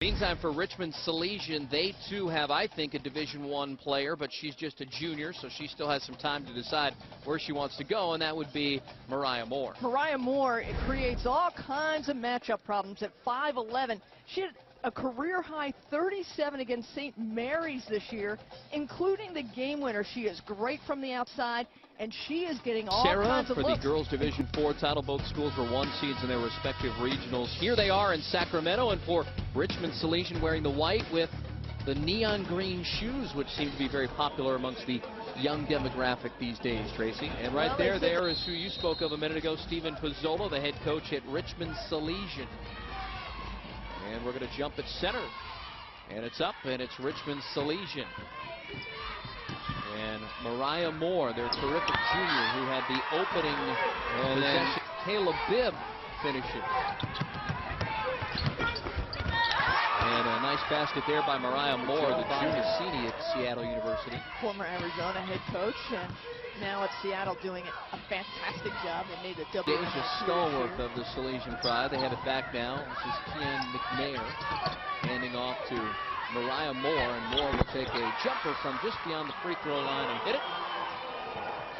Meantime, for Richmond Salesian, they too have, I think, a Division I player, but she's just a junior, so she still has some time to decide where she wants to go, and that would be Mariya Moore. Mariya Moore, it creates all kinds of matchup problems at 5'11". She had a career-high 37 against St. Mary's this year, including the game winner. She is great from the outside, and she is getting all kinds of for looks. The girls Division IV title. Both schools were 1 seeds in their respective regionals. Here they are in Sacramento, and for Richmond Salesian, wearing the white with the neon green shoes, which seem to be very popular amongst the young demographic these days, Tracy. And right there is who you spoke of a minute ago, Stephen Pizzola, the head coach at Richmond Salesian. And we're going to jump at center. And it's up, and it's Richmond Salesian. And Mariya Moore, their terrific junior, who had the opening possession. Caleb Bibb finishes. And a nice basket there by Mariya Moore, the junior senior at Seattle University. Former Arizona head coach, and now at Seattle doing a fantastic job. They made the double. There's a stalwart of the Salesian Pride. They have it back now. This is Kian McNair handing off to Mariya Moore, and Moore will take a jumper from just beyond the free throw line and hit it.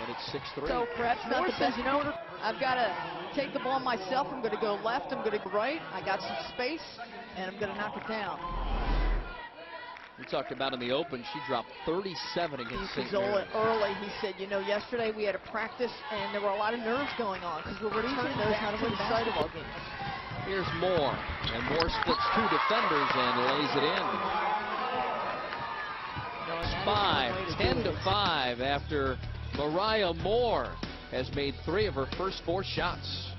And it's 6-3. So perhaps not the best. You know, I've got to take the ball myself. I'm going to go left. I'm going to go right. I got some space, and I'm going to knock it down. We talked about in the open, she dropped 37 against St. Mary's. Early, he said, you know, yesterday we had a practice, and there were a lot of nerves going on because we're returning those how to win basketball games. Here's Moore, and Moore splits 2 defenders and lays it in. It's 10-5 after Mariya Moore has made 3 of her first 4 shots.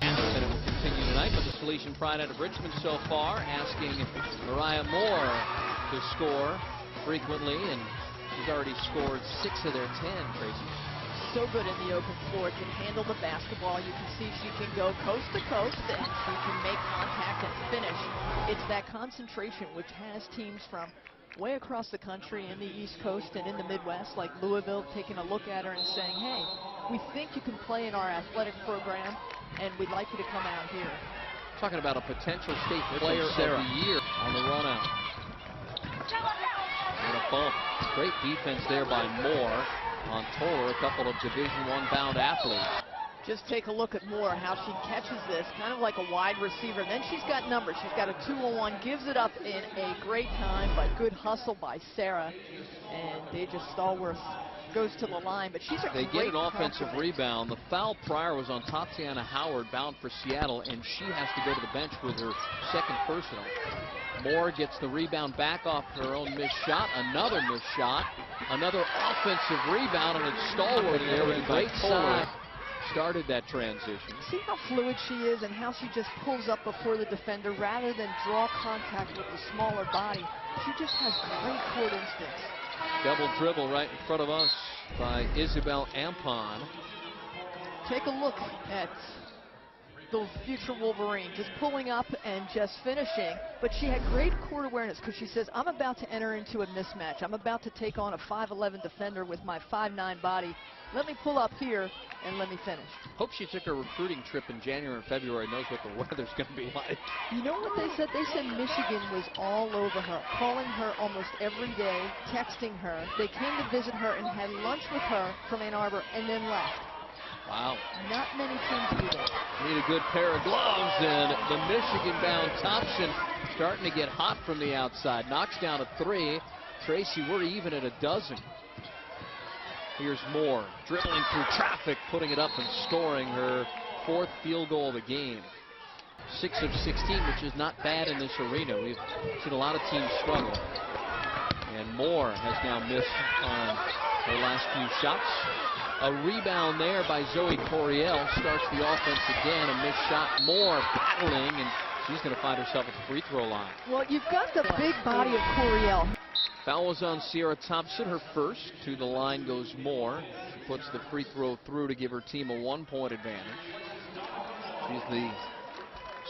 And it will continue tonight, but the Salesian Pride out of Richmond so far asking Mariya Moore to score frequently, and she's already scored 6 of their 10, Tracy. So good in the open floor, can handle the basketball. You can see she can go coast to coast, and she can make contact and finish. It's that concentration which has teams from way across the country in the East Coast and in the Midwest, like Louisville, taking a look at her and saying, hey, we think you can play in our athletic program, and we'd like you to come out here. Talking about a potential state player of the year on the run out. And a bump. Great defense there by Moore on Toller, a couple of Division I bound athletes. Just take a look at Moore, how she catches this, kind of like a wide receiver. Then she's got numbers. She's got a 2-on-1, gives it up in a great time, but good hustle by Sarah. And Deja Stallworth goes to the line, but she's a They get an offensive rebound. The foul prior was on Tatiana Howard, bound for Seattle, and she has to go to the bench with her second personal. Moore gets the rebound back off her own missed shot. Another missed shot. Another offensive rebound, and it's Stallworth there with a great side. Started that transition. See how fluid she is and how she just pulls up before the defender rather than draw contact with the smaller body. She just has great court instincts. Double dribble right in front of us by Isabel Ampon. Take a look at the future Wolverine, just pulling up and just finishing. But she had great court awareness because she says, I'm about to enter into a mismatch. I'm about to take on a 5'11 defender with my 5'9 body. Let me pull up here and let me finish. Hope she took a recruiting trip in January and February, knows what the weather's going to be like. You know what they said? They said Michigan was all over her, calling her almost every day, texting her. They came to visit her and had lunch with her from Ann Arbor and then left. Wow. Not many teams do that. Need a good pair of gloves, and the Michigan-bound Thompson starting to get hot from the outside. Knocks down a 3. Tracy, we're even at a dozen. Here's Moore, dribbling through traffic, putting it up and scoring her 4th field goal of the game. 6 of 16, which is not bad in this arena. We've seen a lot of teams struggle. And Moore has now missed on her last few shots. A rebound there by Zoe Coriel. Starts the offense again. A missed shot. Moore battling, and she's going to find herself at the free throw line. Well, you've got the big body of Coriel. Foul was on Sierra Thompson, her first. To the line goes Moore. She puts the free throw through to give her team a 1-point advantage. She's the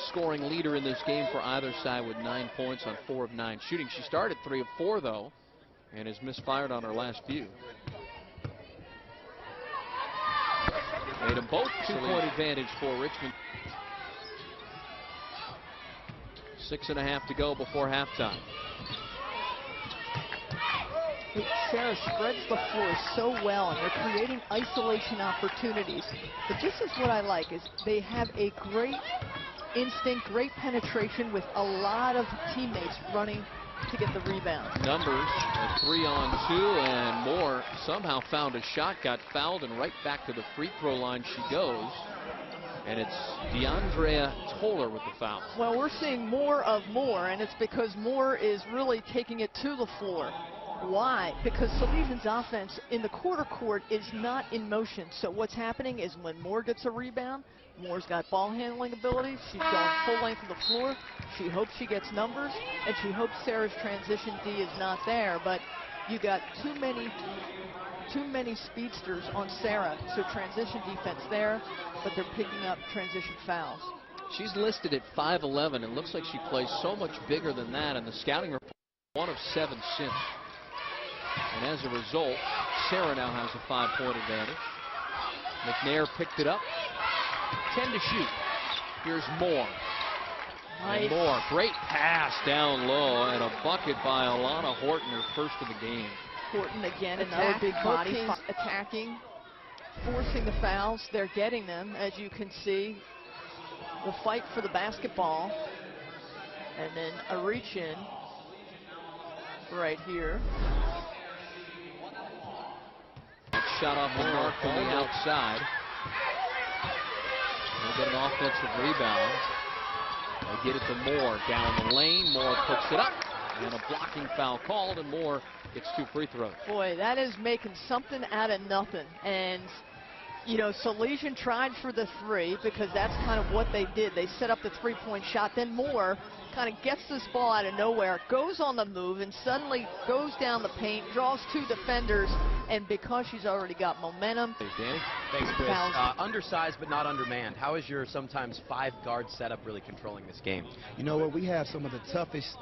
scoring leader in this game for either side with 9 points on 4 of 9 shooting. She started 3 of 4, though, and has misfired on her last few. Made them both 2-point advantage for Richmond. 6.5 to go before halftime. Sarah spreads the floor so well, and they're creating isolation opportunities. But this is what I like, is they have a great instinct, great penetration with a lot of teammates running to get the rebound. Numbers, a 3-on-2, and Moore somehow found a shot, got fouled, and right back to the free throw line she goes. And it's DeAndrea Toller with the foul. Well, we're seeing more of Moore, and it's because Moore is really taking it to the floor. Why? Because Salesian's offense in the quarter court is not in motion. So what's happening is when Moore gets a rebound, Moore's got ball handling ability. She's going full length of the floor. She hopes she gets numbers, and she hopes Sarah's transition D is not there. But you got too many speedsters on Sarah, so transition defense there, but they're picking up transition fouls. She's listed at 5'11". It looks like she plays so much bigger than that, and the scouting report, 1 of 7 since. And as a result, Sarah now has a 5-point advantage. McNair picked it up. 10 to shoot. Here's Moore. Nice. And Moore, great pass down low, and a bucket by Alana Horton, her first of the game. Horton again, another big body attacking, forcing the fouls. They're getting them, as you can see. The fight for the basketball, and then a reach in right here. Shot off the mark from the outside. They'll get an offensive rebound. They get it to Moore down the lane. Moore puts it up, and a blocking foul called, and Moore gets 2 free throws. Boy, that is making something out of nothing. And you know, Salesian tried for the 3 because that's kind of what they did. They set up the 3-point shot. Then Moore kind of gets this ball out of nowhere, goes on the move, and suddenly goes down the paint, draws 2 defenders, and because she's already got momentum. Hey, Danny. Thanks, Chris. Undersized but not undermanned. How is your sometimes 5-guard setup really controlling this game? You know what? We have some of the toughest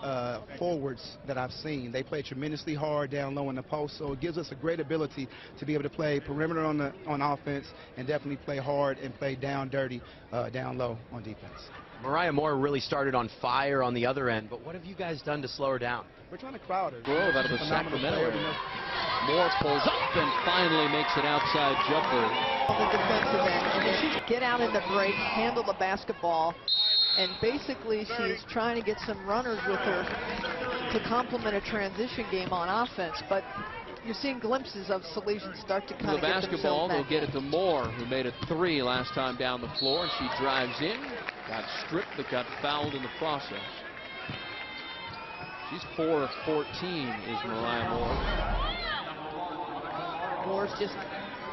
forwards that I've seen. They play tremendously hard down low in the post, so it gives us a great ability to be able to play perimeter on offense and definitely play hard and play down dirty down low on defense. Mariya Moore really started on fire on the other end, but what have you guys done to slow her down? We're trying to crowd her. Grove out of the Sacramento area. Moore pulls up and finally makes an outside jumper. On the defensive end, and then she get out in the break, handle the basketball, and basically she's trying to get some runners with her to complement a transition game on offense. But you're seeing glimpses of Salesian start to kind of get basketball. themselves They'll get it to Moore, who made a 3 last time down the floor, and she drives in, got stripped, but got fouled in the process. She's 4 of 14 is Mariya Moore. Moore's just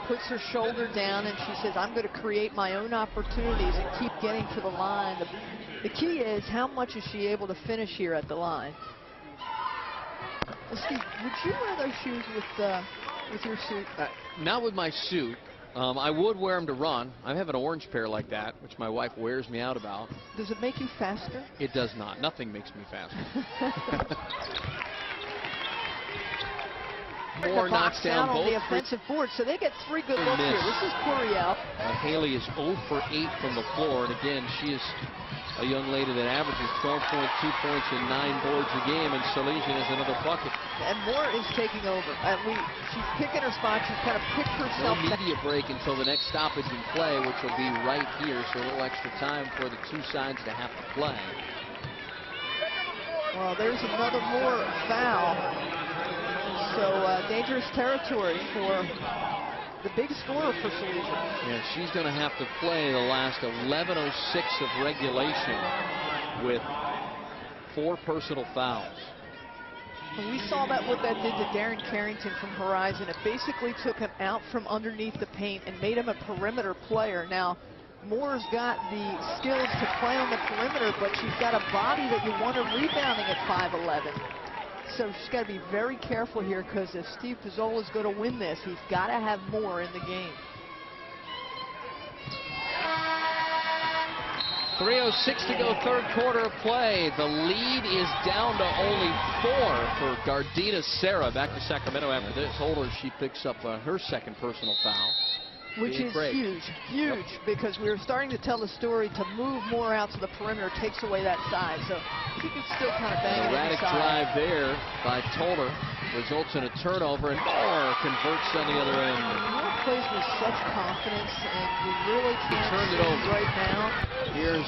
puts her shoulder down, and she says, I'm going to create my own opportunities and keep getting to the line. The key is, how much is she able to finish here at the line? Well, Steve, would you wear those shoes with your suit? Not with my suit. I would wear them to run. I have an orange pair like that, which my wife wears me out about. Does it make you faster? It does not. Nothing makes me faster. Moore knocks down both on the offensive board, so they get 3 good looks here. This is Coriel. Haley is 0 for 8 from the floor, and again, she is a young lady that averages 12.2 points and 9 boards a game, and Salesian has another bucket. And Moore is taking over. She's picking her spot. She's kind of picked herself. No media break until the next stoppage in play, which will be right here, so a little extra time for the 2 sides to have to play. Well, there's another Moore foul. So dangerous territory for the big scorer for Salesian. Yeah, she's going to have to play the last 11:06 of regulation with 4 personal fouls. And we saw what that did to Darren Carrington from Horizon. It basically took him out from underneath the paint and made him a perimeter player. Now, Moore's got the skills to play on the perimeter, but she's got a body that you want her rebounding at 5'11". So she's got to be very careful here, because if Steve Pizzola is going to win this, he's got to have Moore in the game. 3:06 to go, 3rd quarter of play. The lead is down to only 4 for Gardita Sarah. Back to Sacramento after this. Holder, she picks up her 2nd personal foul. Which is huge, huge, because we were starting to tell the story to move more out to the perimeter takes away that size. So he could still kind of bang it erratic inside. drive there by Toller results in a turnover, and Moore converts on the other end. Moore plays with such confidence, and you really can't Turned it see over right now. Here's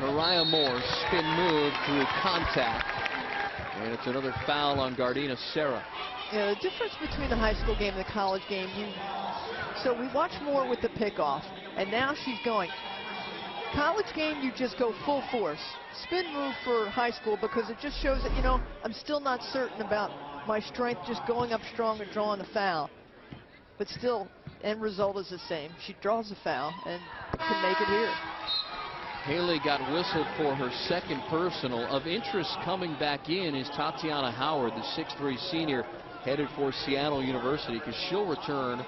Mariya Moore, spin move through contact, and it's another foul on Gardena Serra. Yeah, the difference between the high school game and the college game, so we watch Moore with the pickoff, and now she's going. College game, you just go full force. Spin move for high school because it just shows that, you know, I'm still not certain about my strength just going up strong and drawing the foul. But still, end result is the same. She draws the foul and can make it here. Haley got whistled for her second personal. Of interest coming back in is Tatiana Howard, the 6'3" senior, headed for Seattle University, because she'll return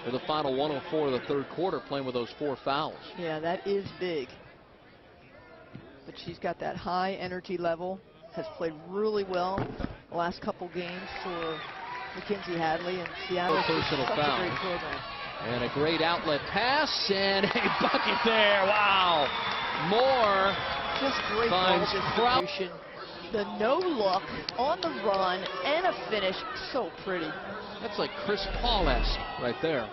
for the final 104 of the third quarter, playing with those 4 fouls. Yeah, that is big. But she's got that high energy level, has played really well the last couple games for Mackenzie Hadley, and Seattle's personal such foul. a great program. And a great outlet pass, and a bucket there. Wow. Moore just great ball distribution. The no look on the run and a finish, so pretty. That's like Chris Paul-esque right there.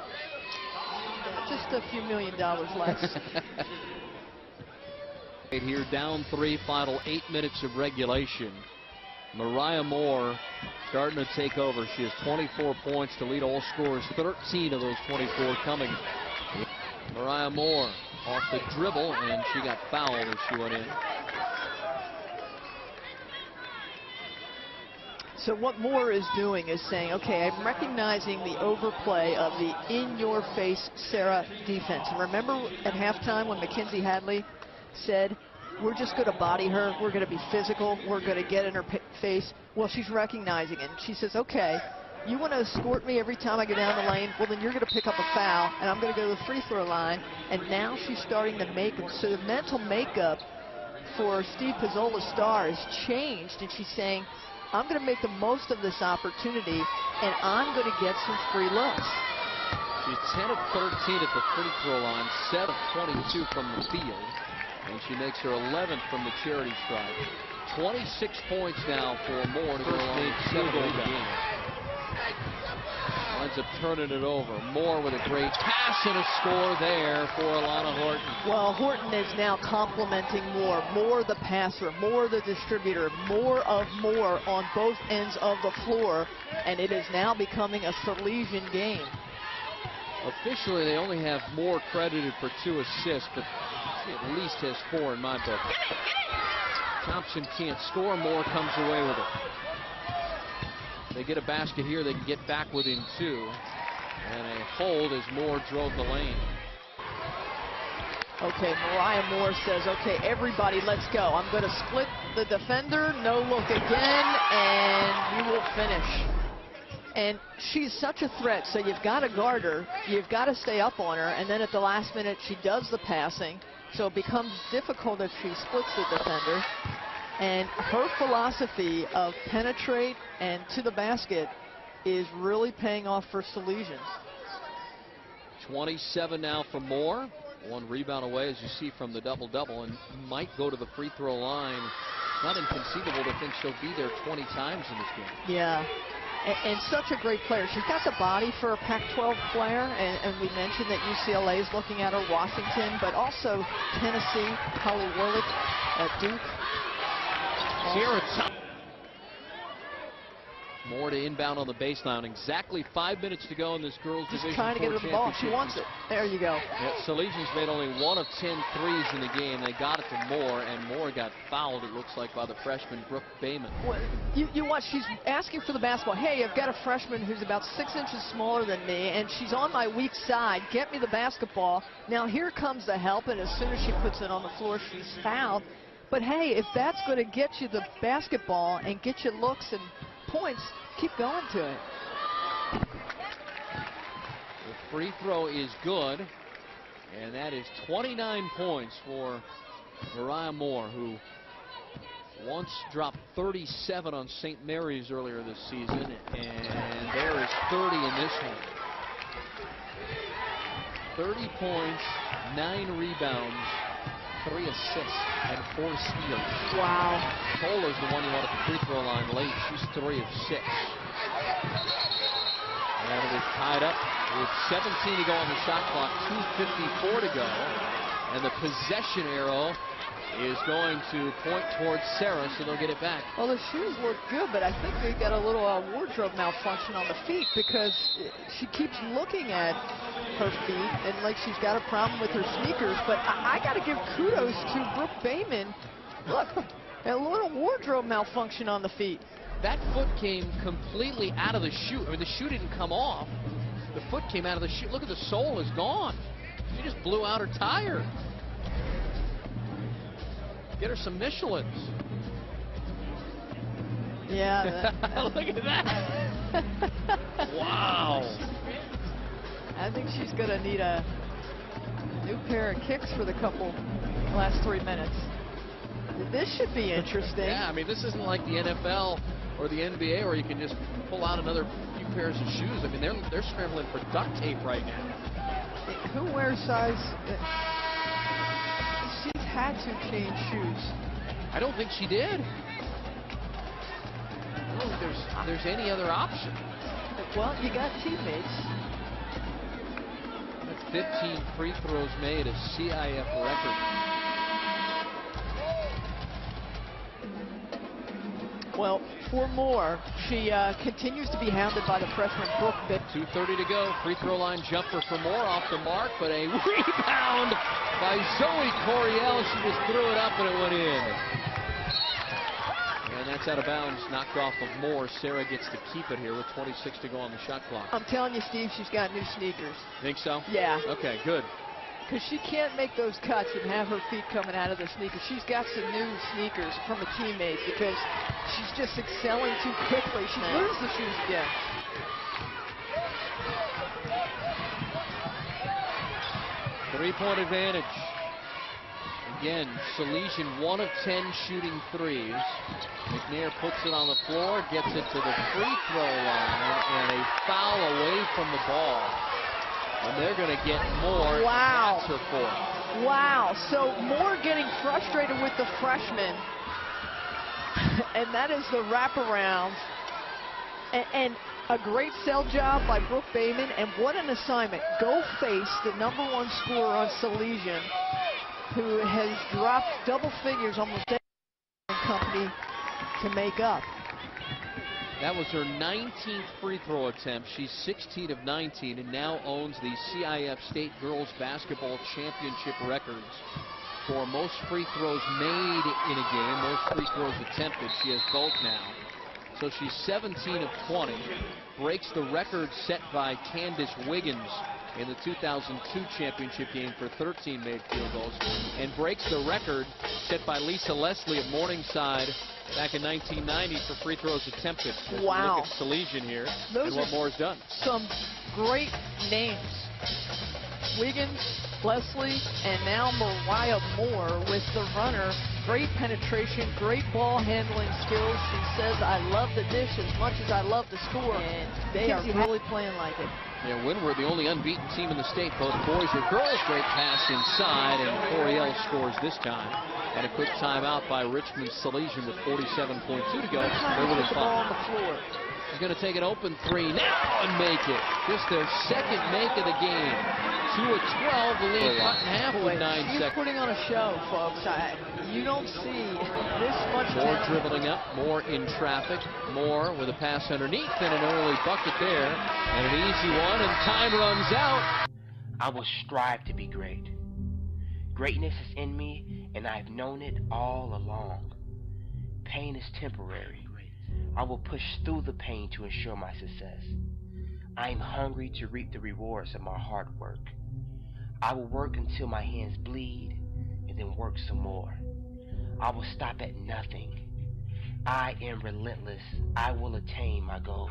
Just a few $1 million less. Here down 3, final 8 minutes of regulation. Mariya Moore starting to take over. She has 24 points to lead all scorers, 13 of those 24 coming. Mariya Moore off the dribble, and she got fouled as she went in. So what Moore is doing is saying, okay, I'm recognizing the overplay of the in-your-face Serra defense. And remember at halftime when Mackenzie Hadley said, we're just going to body her, we're going to be physical, we're going to get in her face? Well, she's recognizing it. And she says, okay, you want to escort me every time I go down the lane? Well, then you're going to pick up a foul, and I'm going to go to the free throw line. And now she's starting to make them. So the mental makeup for Steve Pizzola's star has changed, and she's saying, I'm going to make the most of this opportunity, and I'm going to get some free looks. She's 10 of 13 at the free throw line, 7 of 22 from the field, and she makes her 11th from the charity stripe. 26 points now for Moore to go on the field goal game. Winds up turning it over. Moore with a great pass and a score there for Alana Horton. Well, Horton is now complimenting Moore. Moore the passer, Moore the distributor, more of Moore on both ends of the floor, and it is now becoming a Salesian game. Officially, they only have Moore credited for 2 assists, but she at least has 4 in my book. Thompson can't score. Moore comes away with it. They get a basket here, they can get back within 2. And a hold as Moore drove the lane. Okay, Mariya Moore says, okay, everybody, let's go. I'm going to split the defender, no look again, and you will finish. And she's such a threat, so you've got to guard her, you've got to stay up on her, and then at the last minute she does the passing, so it becomes difficult if she splits the defender. And her philosophy of penetrate and to the basket is really paying off for Salesians. 27 now for Moore. 1 rebound away, as you see, from the double-double, and might go to the free throw line. Not inconceivable to think she'll be there 20 times in this game. Yeah, and such a great player. She's got the body for a Pac-12 player, and we mentioned that UCLA is looking at her, Washington, but also Tennessee, Holly Warlick at Duke. Moore to inbound on the baseline. Exactly 5 minutes to go in this girls' Division IV trying to get her the ball. She wants it. There you go. Yeah, Salesians made only 1 of 10 threes in the game. They got it to Moore, and Moore got fouled, it looks like, by the freshman Brooke Bayman. Well, you watch. She's asking for the basketball. Hey, I've got a freshman who's about 6 inches smaller than me, and she's on my weak side. Get me the basketball. Now here comes the help, and as soon as she puts it on the floor, she's fouled. But hey, if that's going to get you the basketball and get you looks and points, keep going to it. The free throw is good, and that is 29 points for Mariya Moore, who once dropped 37 on St. Mary's earlier this season, and there is 30 in this one. 30 points, 9 rebounds, 3 assists, and 4 steals. Wow. Tola's the one you want at the free throw line late. She's 3 of 6. And it is tied up with 17 to go on the shot clock, 2:54 to go. And the possession arrow is going to point towards Sarah, so they'll get it back. Well, the shoes look good, but I think they got a little wardrobe malfunction on the feet because she keeps looking at her feet and like she's got a problem with her sneakers. But I got to give kudos to Brooke Bayman. Look, a little wardrobe malfunction on the feet. That foot came completely out of the shoe. I mean, the shoe didn't come off. The foot came out of the shoe. Look at the sole is gone. She just blew out her tire. Get her some Michelins. Yeah. Look at that. Wow. I think she's going to need a new pair of kicks for the last 3 minutes. This should be interesting. Yeah, I mean, this isn't like the NFL or the NBA where you can just pull out another few pairs of shoes. I mean, they're scrambling for duct tape right now. Who wears size? She's had to change shoes. I don't think she did. I don't think there's any other option. Well, you got teammates. 15 free throws made, a CIF record. Well, 4 more. She continues to be hounded by the freshman Brooke Bayman. 2:30 to go. Free throw line jumper for Moore off the mark, but a rebound by Zoe Coryell. She just threw it up and it went in. And that's out of bounds, knocked off of Moore. Sarah gets to keep it here with 26 to go on the shot clock. I'm telling you, Steve, she's got new sneakers. Think so? Yeah. Okay, good. Because she can't make those cuts and have her feet coming out of the sneakers. She's got some new sneakers from a teammate because she's just excelling too quickly. She loses the shoes again. Three-point advantage. Again, Salesian 1 of 10 shooting threes. McNair puts it on the floor, gets it to the free throw line, and a foul away from the ball. And they're going to get Moore. Wow. That's her fourth. Wow. So Moore getting frustrated with the freshman. And that is the wraparound. And a great sell job by Brooke Bayman. And what an assignment. Go face the #1 scorer on Salesian, who has dropped double figures almost every company to make up. That was her 19th free throw attempt. She's 16 of 19 and now owns the CIF State Girls Basketball Championship records for most free throws made in a game, most free throws attempted. She has both now. So she's 17 of 20, breaks the record set by Candace Wiggins in the 2002 championship game for 13 made field goals, and breaks the record set by Lisa Leslie of Morningside back in 1990 for free throws attempted. Wow. Look at Salesian here Those and what Moore's done. Some great names. Wiggins, Leslie, and now Mariya Moore with the runner. Great penetration, great ball handling skills. She says, I love the dish as much as I love the score. And they are really playing like it. Yeah, Windward, the only unbeaten team in the state, both boys and girls. Great pass inside, and Coryell scores this time. And a quick timeout by Richmond Salesian with 47.2 to go. They're within the ball 5. on the floor. She's going to take an open 3 now and make it. Just their second make of the game. 2 of 12, the lead cut in half with 9 She's seconds. putting on a show, folks. You don't see this much Moore talent. dribbling up, Moore in traffic. Moore with a pass underneath and an early bucket there. And an easy one, and time runs out. I will strive to be great. Greatness is in me, and I've known it all along. Pain is temporary. I will push through the pain to ensure my success. I am hungry to reap the rewards of my hard work. I will work until my hands bleed, and then work some more. I will stop at nothing. I am relentless. I will attain my goals.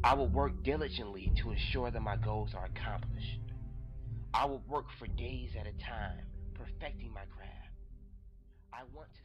I will work diligently to ensure that my goals are accomplished. I will work for days at a time, perfecting my craft. I want to